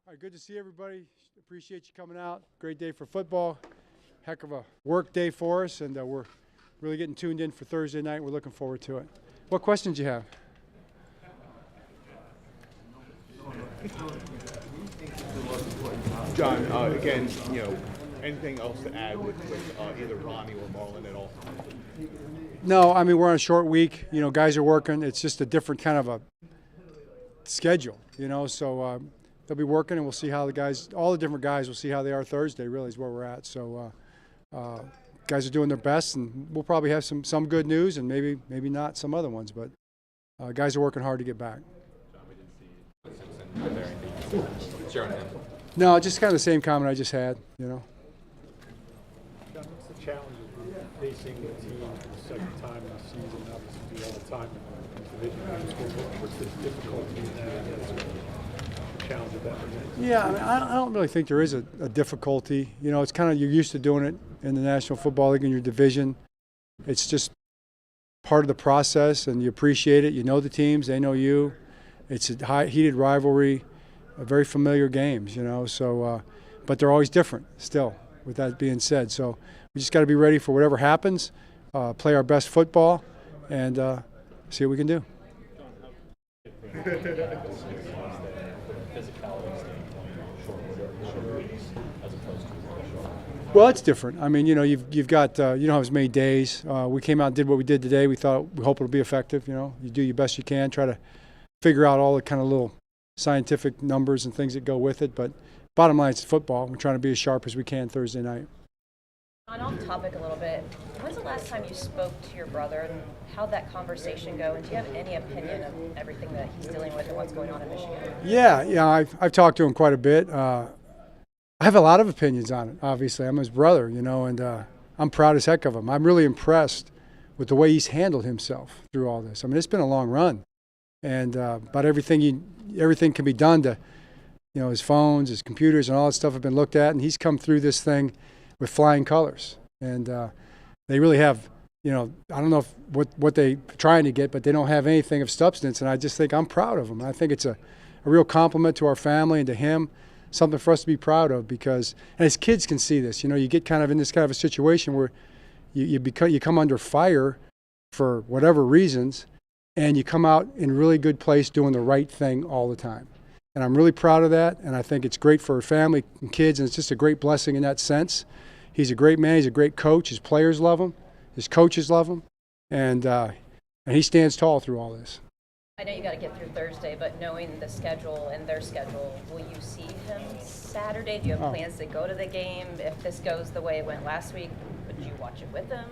All right, good to see everybody. Appreciate you coming out. Great day for football. Heck of a work day for us, and we're really getting tuned in for Thursday night. We're looking forward to it. What questions do you have? John, again, anything else to add with either Ronnie or Marlon at all? No, I mean, we're on a short week. Guys are working. It's just a different kind of a schedule, so they'll be working, and we'll see how all the different guys, we'll see how they are Thursday, really, is where we're at. So guys are doing their best, and we'll probably have some good news and maybe not some other ones, but guys are working hard to get back. John, we didn't see Simpson showing him. No, just kind of the same comment I just had, John, what's the challenge of facing the team for the second time in the season? Obviously, do all the time in division games. What's the difficulty in that? The challenge of that? Yeah, I mean, I don't really think there is a difficulty. It's kind of, you're used to doing it in the National Football League in your division. It's just part of the process, and you appreciate it. You know the teams, they know you. It's a heated rivalry, very familiar games, So, but they're always different still, with that being said. So we just got to be ready for whatever happens, play our best football, and see what we can do. Well, it's different. I mean, you've got you don't have as many days. We came out and did what we did today. We hope it'll be effective. You do your best you can. Try to figure out all the kind of little scientific numbers and things that go with it. But bottom line, it's football. We're trying to be as sharp as we can Thursday night. Off topic a little bit, when's the last time you spoke to your brother, and how'd that conversation go? And do you have any opinion of everything that he's dealing with and what's going on in Michigan? Yeah, I've talked to him quite a bit. I have a lot of opinions on it, obviously. I'm his brother, and I'm proud as heck of him. I'm really impressed with the way he's handled himself through all this. I mean, it's been a long run, and but everything can be done to, his phones, his computers, and all that stuff have been looked at, and he's come through this thing with flying colors. And they really have, I don't know what they're trying to get, but they don't have anything of substance, and I just think I'm proud of them. I think it's a real compliment to our family and to him, something for us to be proud of, because, and his kids can see this, you get kind of in this kind of a situation where you come under fire for whatever reasons, and you come out in a really good place doing the right thing all the time. And I'm really proud of that, and I think it's great for her family and kids, and it's just a great blessing in that sense. He's a great man. He's a great coach. His players love him. His coaches love him. And he stands tall through all this. I know you got to get through Thursday, but knowing the schedule and their schedule, will you see him Saturday? Do you have plans to go to the game? If this goes the way it went last week, would you watch it with him?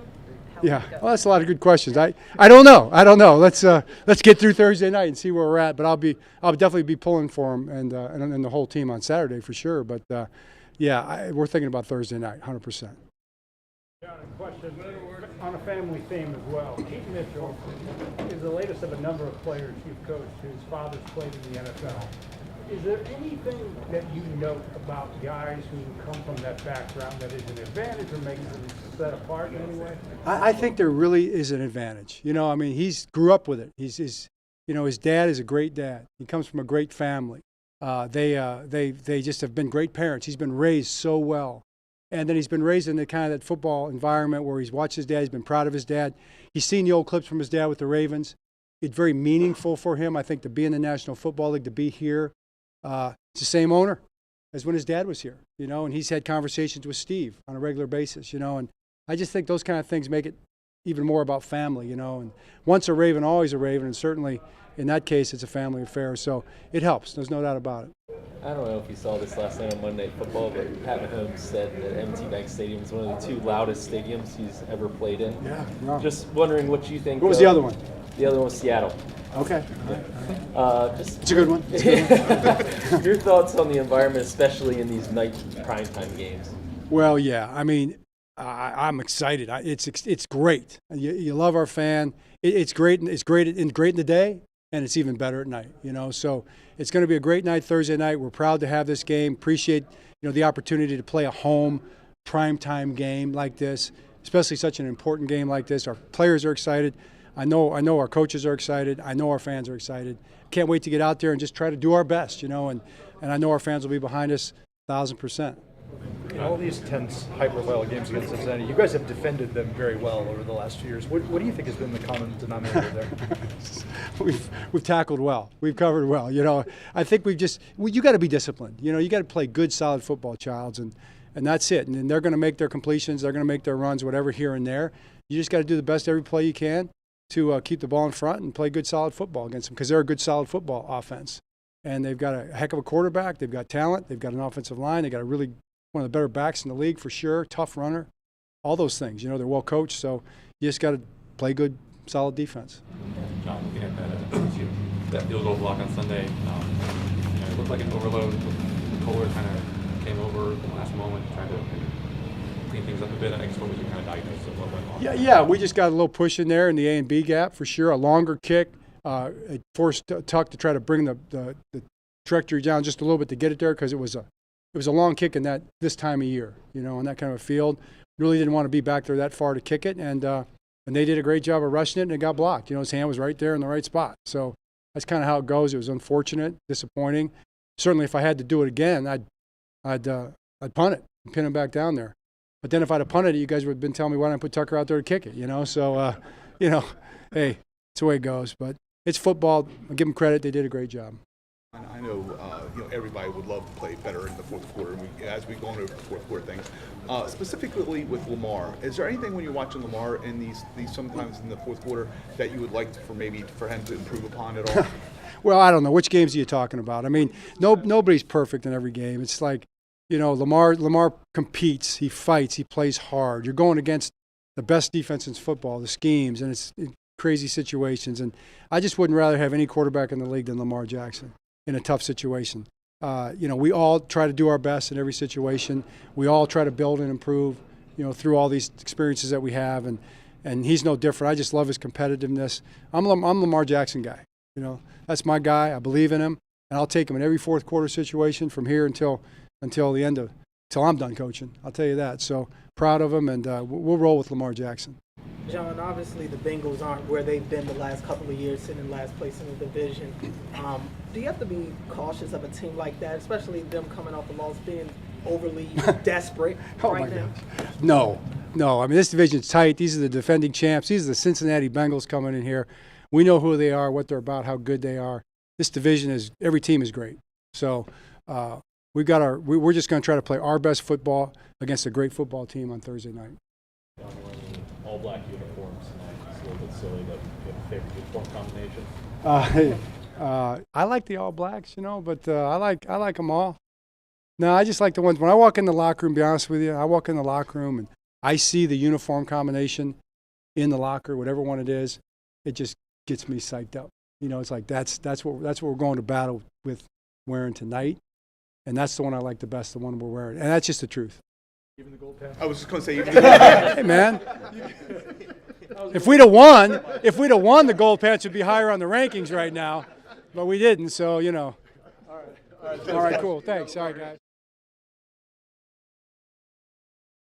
Yeah, well, that's a lot of good questions. I don't know. Let's get through Thursday night and see where we're at. But I'll definitely be pulling for him and the whole team on Saturday for sure. But we're thinking about Thursday night, 100%. John, a question on a family theme as well. Keith Mitchell is the latest of a number of players you've coached whose fathers played in the NFL. Is there anything that you note about guys who come from that background that is an advantage or makes them set apart in any way? I think there really is an advantage. I mean, he's grew up with it. His dad is a great dad. He comes from a great family. They just have been great parents. He's been raised so well. And then he's been raised in the kind of that football environment where he's watched his dad. He's been proud of his dad. He's seen the old clips from his dad with the Ravens. It's very meaningful for him, I think, to be in the National Football League, to be here. It's the same owner as when his dad was here, and he's had conversations with Steve on a regular basis, and I just think those kind of things make it even more about family, and once a Raven, always a Raven, and certainly in that case, it's a family affair, so it helps. There's no doubt about it. I don't know if you saw this last night on Monday Night Football, but Pat Mahomes said that M&T Bank Stadium is one of the two loudest stadiums he's ever played in. Yeah. Wow. Just wondering what you think. What was the other one? The other one was Seattle. Okay. It's a good one. Your thoughts on the environment, especially in these night primetime games? Well, yeah. I mean, I'm excited. It's great. You love our fan. It's great. It's great in the day, and it's even better at night. So it's going to be a great night Thursday night. We're proud to have this game. Appreciate the opportunity to play a home primetime game like this, especially such an important game like this. Our players are excited. I know our coaches are excited. I know our fans are excited. Can't wait to get out there and just try to do our best, and I know our fans will be behind us 1,000%. In all these tense, hyper-loyal games against Cincinnati, you guys have defended them very well over the last 2 years. What do you think has been the common denominator there? We've tackled well. We've covered well. I think you got to be disciplined. You got to play good, solid football, Childs, and that's it. And they're going to make their completions. They're going to make their runs, whatever, here and there. You just got to do the best every play you can to keep the ball in front and play good, solid football against them, because they're a good, solid football offense. And they've got a heck of a quarterback. They've got talent. They've got an offensive line. They've got one of the better backs in the league for sure, tough runner, all those things. They're well coached, so you just got to play good, solid defense. John, looking at that field goal block on Sunday, it looked like an overload. Kohler kind of came over at the last moment, trying to clean things up a bit. I guess what was your kind of diagnosis of what went wrong? Yeah, we just got a little push in there in the A and B gap for sure. A longer kick, it forced Tuck to try to bring the trajectory down just a little bit to get it there, because it was a long kick in this time of year, on that kind of a field. Really didn't want to be back there that far to kick it, and they did a great job of rushing it, and it got blocked. His hand was right there in the right spot. So that's kind of how it goes. It was unfortunate, disappointing. Certainly, if I had to do it again, I'd punt it and pin him back down there. But then if I'd have punted it, you guys would have been telling me why didn't I put Tucker out there to kick it, So, hey, it's the way it goes. But it's football. I give them credit. They did a great job. I know, everybody would love to play better in the fourth quarter as we go into the fourth quarter things. Specifically with Lamar, is there anything when you're watching Lamar in these sometimes in the fourth quarter that you would like for him to improve upon at all? Well, I don't know. Which games are you talking about? I mean, nobody's perfect in every game. It's like, Lamar competes, he fights, he plays hard. You're going against the best defense in football, the schemes, and it's crazy situations. And I just wouldn't rather have any quarterback in the league than Lamar Jackson in a tough situation. We all try to do our best in every situation. We all try to build and improve, through all these experiences that we have. And he's no different. I just love his competitiveness. I'm Lamar Jackson guy. That's my guy. I believe in him, and I'll take him in every fourth quarter situation from here until the end till I'm done coaching. I'll tell you that. So proud of him, and we'll roll with Lamar Jackson. John, obviously the Bengals aren't where they've been the last couple of years, sitting in last place in the division. Do you have to be cautious of a team like that, especially them coming off a loss, being overly desperate right now? No. I mean, this division's tight. These are the defending champs. These are the Cincinnati Bengals coming in here. We know who they are, what they're about, how good they are. This division every team is great. So we're just going to try to play our best football against a great football team on Thursday night. All black uniforms tonight. It's a little bit silly that you have a favorite uniform combination. I like the all blacks, but I like them all. No, I just like the ones when I walk in the locker room. To be honest with you, I walk in the locker room and I see the uniform combination in the locker, whatever one it is. It just gets me psyched up. It's like that's what we're going to battle with wearing tonight, and that's the one I like the best, the one we're wearing, and that's just the truth. Even the gold pass? I was just going to say, hey man, if we'd have won, the gold pants would be higher on the rankings right now, but we didn't. So All right, cool. Thanks. All right, guys.